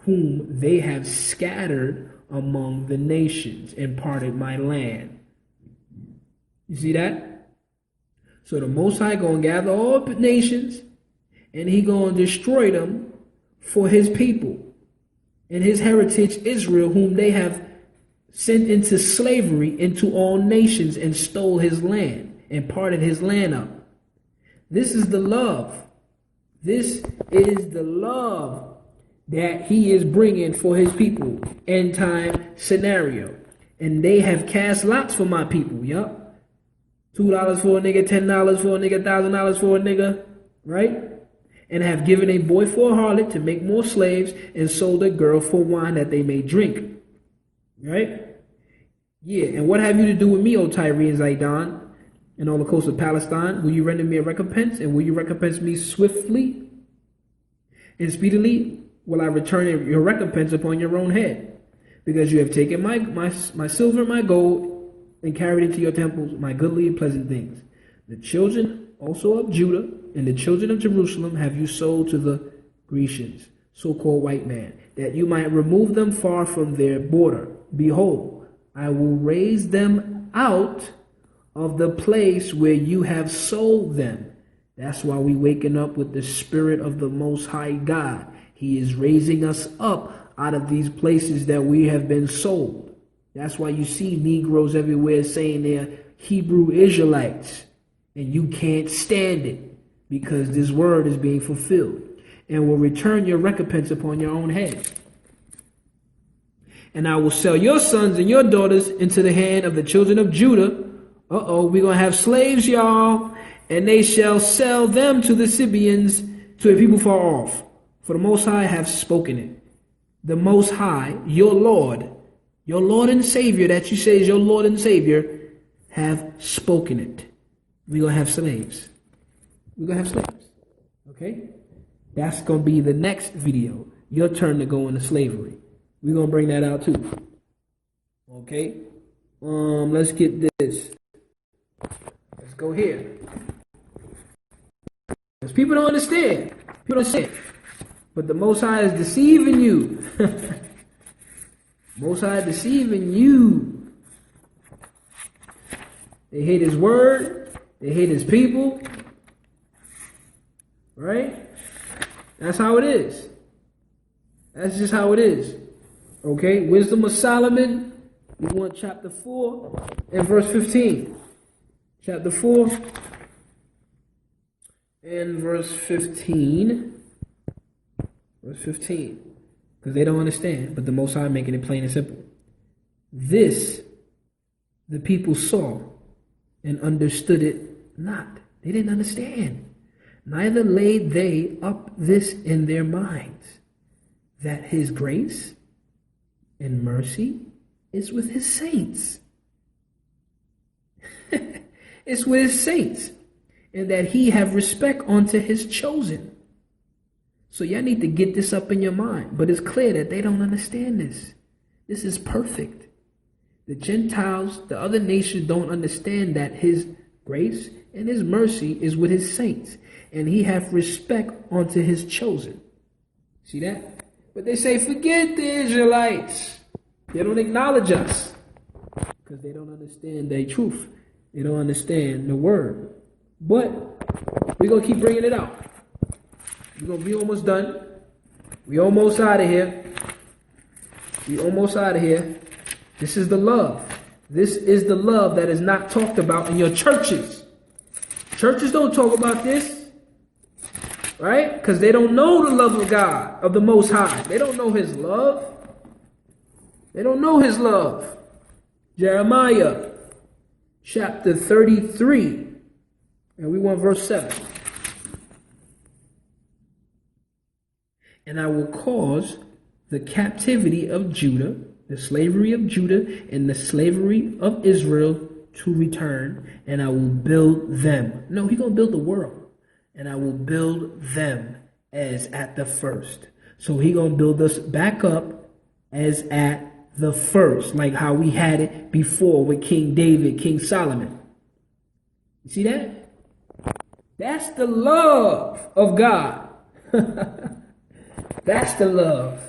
whom they have scattered among the nations and parted my land. You see that? So the Most High going to gather all the nations, and he going to destroy them for his people and his heritage Israel, whom they have sent into slavery into all nations and stole his land and parted his land up. This is the love. This is the love that he is bringing for his people. End time scenario. And they have cast lots for my people. Yup. $2 for a nigga, $10 for a nigga, $1,000 for a nigga. Right? And have given a boy for a harlot to make more slaves, and sold a girl for wine that they may drink. Right? Yeah, and what have you to do with me, O Tyre and Zidon, and all the coast of Palestine? Will you render me a recompense, and will you recompense me swiftly and speedily? Will I return your recompense upon your own head? Because you have taken my silver, my gold, and carried into your temples my goodly and pleasant things. The children also of Judah and the children of Jerusalem have you sold to the Grecians, so-called white man, that you might remove them far from their border. Behold, I will raise them out of the place where you have sold them. That's why we waking up with the Spirit of the Most High God. He is raising us up out of these places that we have been sold. That's why you see Negroes everywhere saying they're Hebrew Israelites, and you can't stand it because this word is being fulfilled, and will return your recompense upon your own head. And I will sell your sons and your daughters into the hand of the children of Judah. We're going to have slaves, y'all. And they shall sell them to the Sabaeans, to a people far off. For the Most High have spoken it. The Most High, your Lord and Savior, that you say is your Lord and Savior, have spoken it. We're going to have slaves. We're going to have slaves. Okay? That's going to be the next video. Your turn to go into slavery. We're going to bring that out too. Okay? Let's get this. Let's go here. Because people don't understand. People don't understand. But the Most High is deceiving you. Most High is deceiving you. They hate his word. They hate his people. Right? That's how it is. That's just how it is. Okay? Wisdom of Solomon. We want chapter 4 and verse 15. Chapter 4 and verse 15. Verse 15. Because they don't understand, but the Most High making it plain and simple. This the people saw and understood it not. They didn't understand. Neither laid they up this in their minds, that his grace and mercy is with his saints. It's with his saints. And that he have respect unto his chosen. So y'all need to get this up in your mind. But it's clear that they don't understand this. This is perfect. The Gentiles, the other nations don't understand that his grace and his mercy is with his saints. And he hath respect unto his chosen. See that? But they say, forget the Israelites. They don't acknowledge us. Because they don't understand their truth. They don't understand the word. But we're going to keep bringing it out. We're going to be almost done. We almost out of here. We almost out of here. This is the love. This is the love that is not talked about in your churches. Churches don't talk about this. Right? Because they don't know the love of God, of the Most High. They don't know his love. They don't know his love. Jeremiah chapter 33. And we want verse 7. And I will cause the captivity of Judah, the slavery of Judah, and the slavery of Israel to return, and I will build them. No, he's going to build the world. And I will build them as at the first. So he's going to build us back up as at the first, like how we had it before with King David, King Solomon. You see that? That's the love of God. That's the love.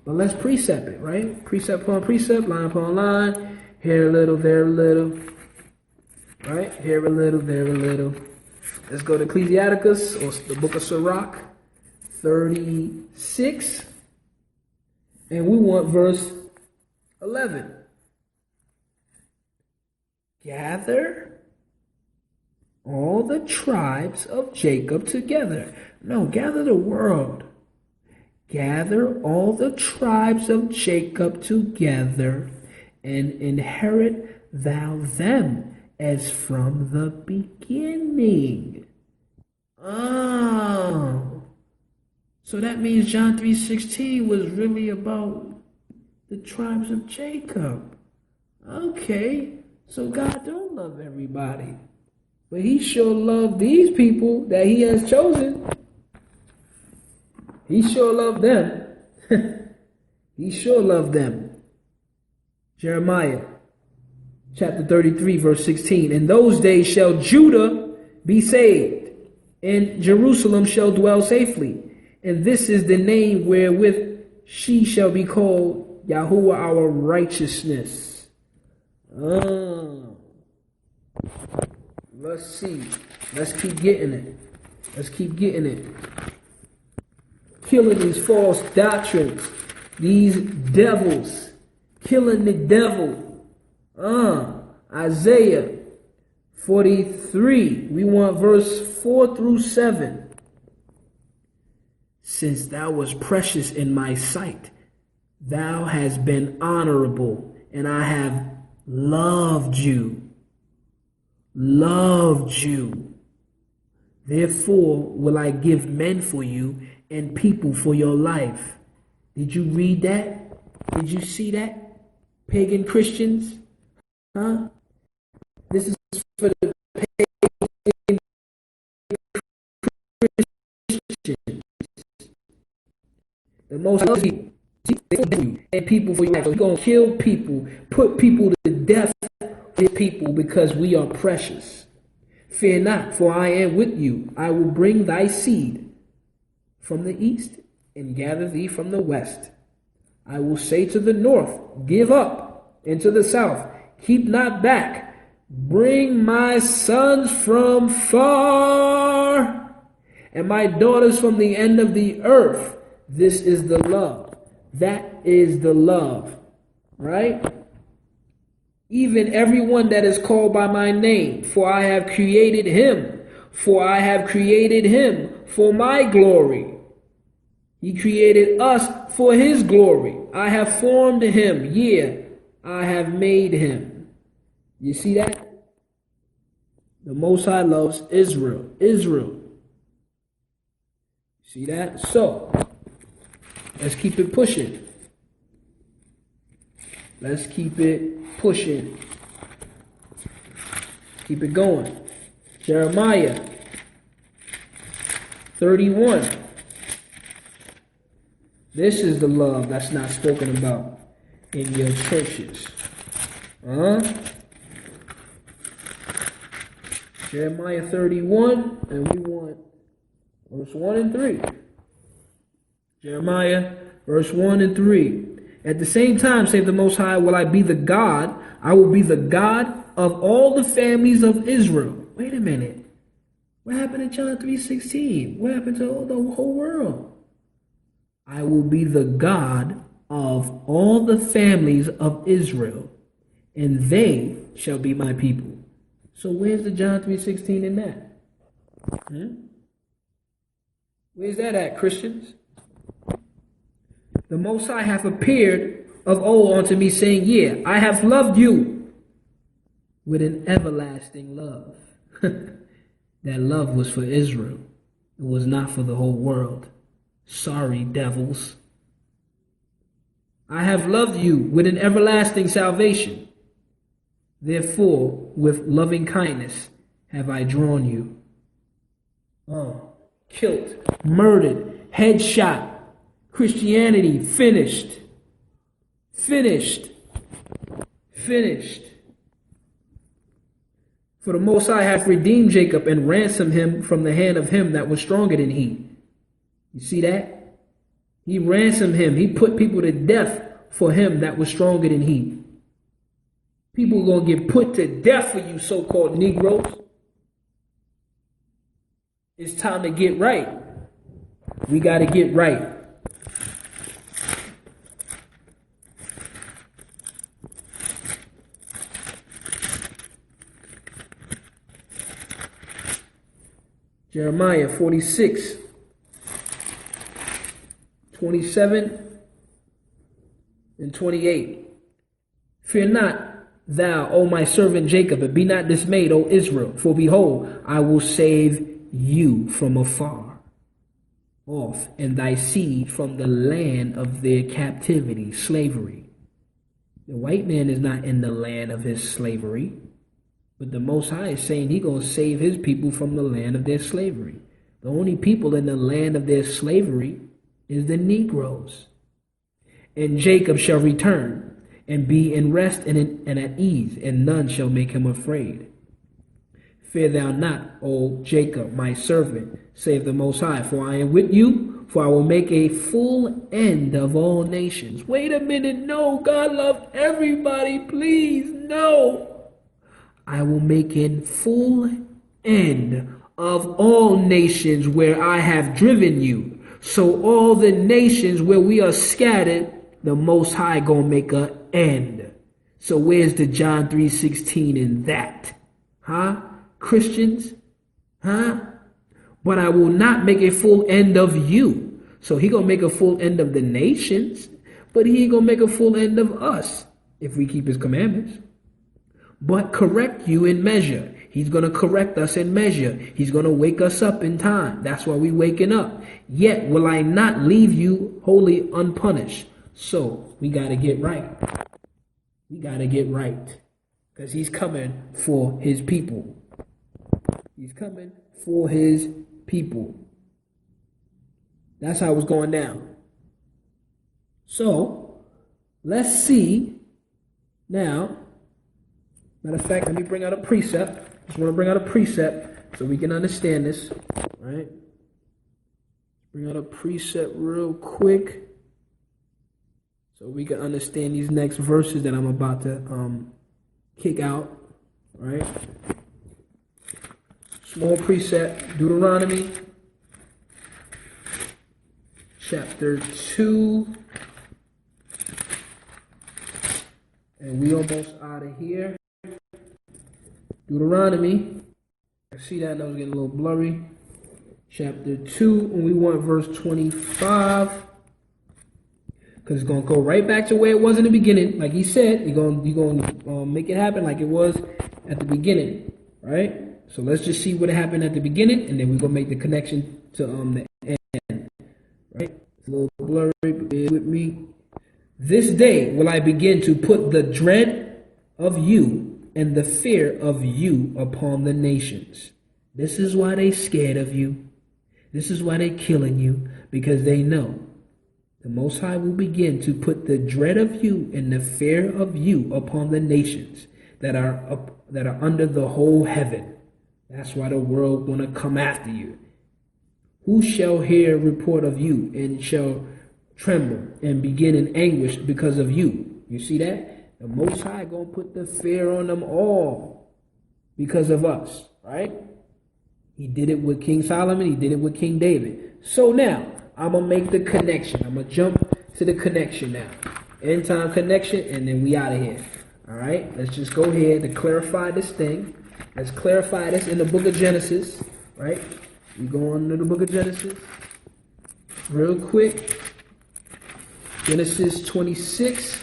But let's precept it, right? Precept upon precept, line upon line. Here a little, there a little. Right? Here a little, there a little. Let's go to Ecclesiasticus, or the book of Sirach, 36. And we want verse 11. Gather all the tribes of Jacob together. No, gather the world. Gather all the tribes of Jacob together, and inherit thou them as from the beginning. Oh. So that means John 3:16 was really about the tribes of Jacob. Okay. So God don't love everybody. But he sure loved these people that he has chosen. He sure loved them. He sure loved them. Jeremiah chapter 33, verse 16. In those days shall Judah be saved, and Jerusalem shall dwell safely. And this is the name wherewith she shall be called Yahawah our righteousness. Let's see. Let's keep getting it. Let's keep getting it. Killing these false doctrines. These devils. Killing the devil. Isaiah 43. We want verse 4 through 7. Since thou was precious in my sight, Thou hast been honorable, and I have loved you. Loved you. Therefore will I give men for you and people for your life. Did you read that? Did you see that? Pagan Christians? Huh? This is for the pagan Christians. The most people and people for your life. So he's going to kill people, put people to death for people because we are precious. Fear not, for I am with you. I will bring thy seed from the east and gather thee from the west. I will say to the north, give up, and to the south, keep not back. Bring my sons from far, and my daughters from the end of the earth. This is the love. That is the love, right? Even everyone that is called by my name, for I have created him, for I have created him for my glory. He created us for his glory. I have formed him, I have made him. You see that? The Most High loves Israel. Israel. See that? So, let's keep it pushing. Let's keep it pushing. Keep it going. Jeremiah 31. This is the love that's not spoken about in your churches. Jeremiah 31, and we want verse 1 and 3. Jeremiah, verse 1 and 3. At the same time, saith the Most High, will I be the God. I will be the God of all the families of Israel. Wait a minute. What happened to John 3:16? What happened to the whole world? I will be the God of all the families of Israel, and they shall be my people. So where's the John 3:16 in that? Where's that at, Christians? The Most High hath appeared of old unto me, saying, I have loved you with an everlasting love. That love was for Israel. It was not for the whole world. Sorry, devils. I have loved you with an everlasting salvation. Therefore, with loving kindness have I drawn you. Killed, murdered, headshot. Christianity finished. Finished. Finished. For the Most High hath redeemed Jacob and ransomed him from the hand of him that was stronger than he. You see that? He ransomed him. He put people to death for him that was stronger than he. People are going to get put to death for you so-called Negros. It's time to get right. We got to get right. Jeremiah 46, 27 and 28. Fear not thou, O my servant Jacob, and be not dismayed, O Israel, for behold, I will save you from afar off, and thy seed from the land of their captivity, slavery. The white man is not in the land of his slavery. But the Most High is saying He's going to save his people from the land of their slavery. The only people in the land of their slavery is the Negros. And Jacob shall return and be in rest and at ease, and none shall make him afraid. Fear thou not, O Jacob, my servant, save the Most High, for I am with you, for I will make a full end of all nations. Wait a minute, no, God loved everybody, please, no. I will make a full end of all nations where I have driven you. So all the nations where we are scattered, the Most High gonna make an end. So where's the John 3:16 in that? Christians? But I will not make a full end of you. So He gonna make a full end of the nations. but he ain't gonna make a full end of us if we keep his commandments. But correct you in measure. He's going to correct us in measure. He's going to wake us up in time. That's why we waking up. Yet will I not leave you wholly unpunished. So we got to get right. We got to get right. Because he's coming for his people. He's coming for his people. That's how it's going down. So let's see now. Matter of fact, let me bring out a precept. Just want to bring out a precept so we can understand this. All right? Bring out a precept real quick so we can understand these next verses that I'm about to kick out. All right? Small precept, Deuteronomy chapter 2. And we almost out of here. Deuteronomy, I see that, that was getting a little blurry. Chapter 2, and we want verse 25. Because it's going to go right back to where it was in the beginning. Like he said, you're going to make it happen like it was at the beginning. Right? So let's just see what happened at the beginning, and then we're going to make the connection to the end. Right? It's a little blurry, but bear with me. This day will I begin to put the dread of you and the fear of you upon the nations. This is why they scared of you. This is why they killing you, because they know the Most High will begin to put the dread of you and the fear of you upon the nations that are under the whole heaven. That's why the world want to come after you. Who shall hear report of you and shall tremble and begin in anguish because of you? You see that? The Most High gonna put the fear on them all because of us, right? He did it with King Solomon. He did it with King David. So now, I'm going to make the connection. I'm going to jump to the connection now. End time connection, and then we out of here. All right? Let's just go ahead to clarify this thing. Let's clarify this in the book of Genesis, right? We go on to the book of Genesis real quick. Genesis 26.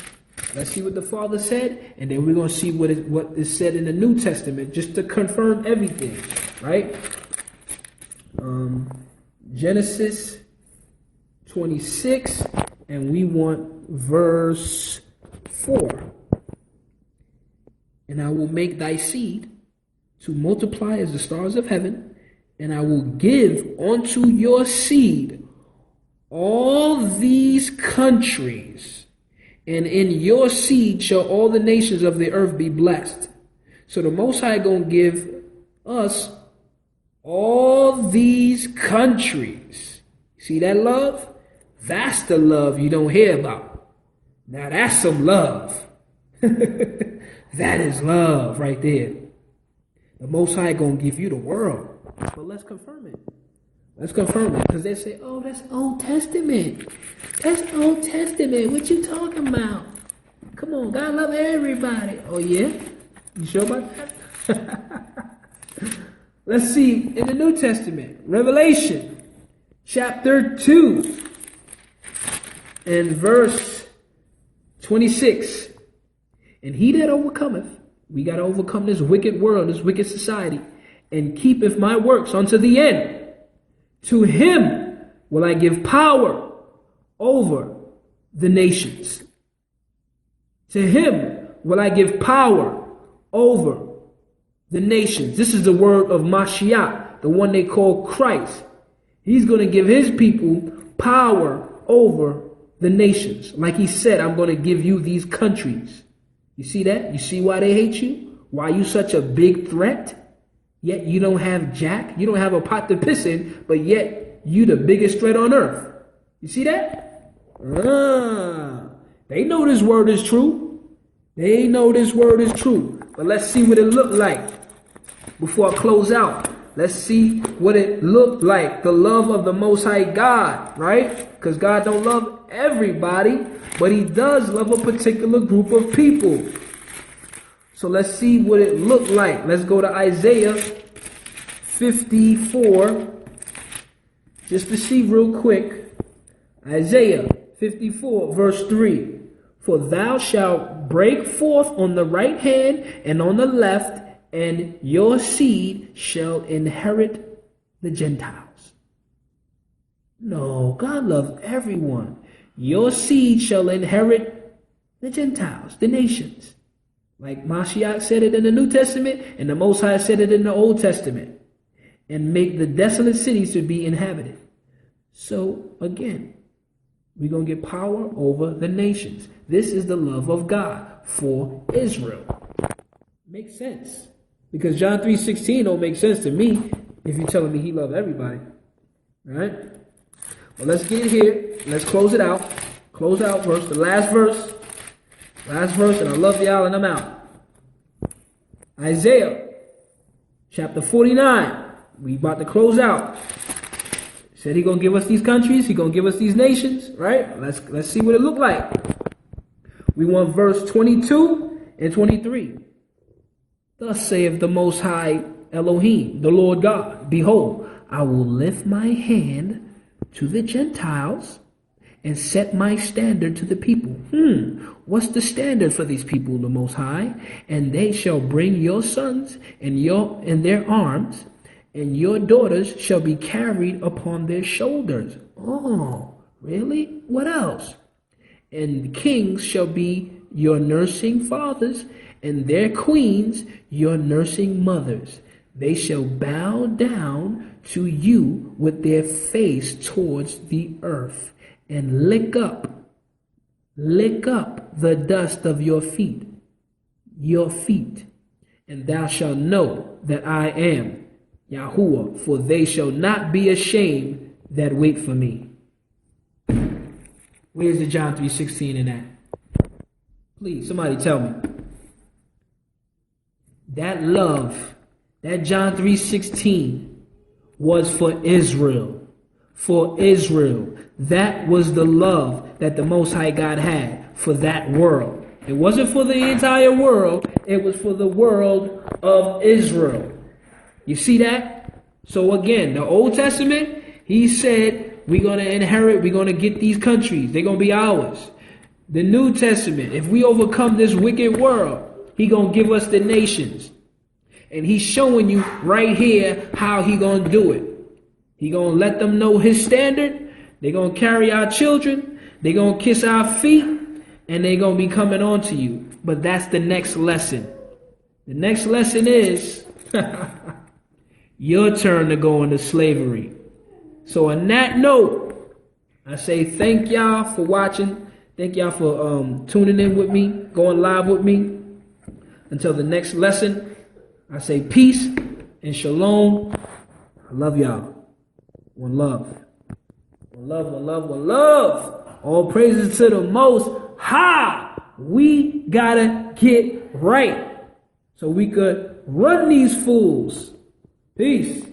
Let's see what the Father said, and then we're going to see what is said in the New Testament, just to confirm everything, right? Genesis 26, and we want verse 4. And I will make thy seed to multiply as the stars of heaven, and I will give unto your seed all these countries, and in your seed shall all the nations of the earth be blessed. So the Most High gonna give us all these countries. See that love? That's the love you don't hear about. Now that's some love. That is love right there. The Most High gonna give you the world. But let's confirm it. Let's confirm it. Because they say, oh, that's Old Testament. That's Old Testament. What you talking about? Come on, God love everybody. Oh, yeah? You sure about that? Let's see in the New Testament. Revelation chapter 2 and verse 26. And he that overcometh, we got to overcome this wicked world, this wicked society, and keepeth my works unto the end. To him will I give power over the nations. To him will I give power over the nations. This is the word of Mashiach, the one they call Christ. He's going to give his people power over the nations. Like he said, I'm going to give you these countries. You see that? You see why they hate you? Why you such a big threat? Yet you don't have jack. You don't have a pot to piss in, but yet you the biggest threat on earth. You see that? They know this word is true. They know this word is true. But let's see what it looked like before I close out. Let's see what it looked like. The love of the Most High God, right? Because God don't love everybody, but he does love a particular group of people. So let's see what it looked like. Let's go to Isaiah 54. Just to see real quick. Isaiah 54, verse 3. For thou shalt break forth on the right hand and on the left, and your seed shall inherit the Gentiles. No, God loves everyone. Your seed shall inherit the Gentiles, the nations. Like Mashiach said it in the New Testament, and the Most High said it in the Old Testament. And make the desolate cities to be inhabited. So, again, we're going to get power over the nations. This is the love of God for Israel. Makes sense. Because John 3:16 don't make sense to me if you're telling me he loves everybody. All right? Well, let's get here. Let's close it out. Close out verse. The last verse. Last verse, and I love y'all, and I'm out. Isaiah chapter 49. We about to close out. Said he gonna give us these countries. He gonna give us these nations. Right? Let's see what it look like. We want verse 22 and 23. Thus saith the Most High Elohim, the Lord God, behold, I will lift my hand to the Gentiles and set my standard to the people. What's the standard for these people, the Most High? And they shall bring your sons in their arms, and your daughters shall be carried upon their shoulders. Oh, really? What else? And kings shall be your nursing fathers, and their queens your nursing mothers. They shall bow down to you with their face towards the earth, and lick up the dust of your feet, and thou shalt know that I am Yahuwah, for they shall not be ashamed that wait for me. Where's the John 3:16 in that? Please, somebody tell me. That love, that John 3:16 was for Israel. For Israel. That was the love that the Most High God had for that world. It wasn't for the entire world. It was for the world of Israel. You see that? So again, the Old Testament, he said, we're going to inherit, we're going to get these countries. They're going to be ours. The New Testament, if we overcome this wicked world, he going to give us the nations. And he's showing you right here how he going to do it. He going to let them know his standard. They're going to carry our children. They're going to kiss our feet. And they're going to be coming on to you. But that's the next lesson. The next lesson is your turn to go into slavery. So on that note, I say thank y'all for watching. Thank y'all for tuning in with me, going live with me. Until the next lesson, I say peace and shalom. I love y'all. One love. One love, one love, one love. All praises to the Most High. We gotta get right so we could run these fools. Peace.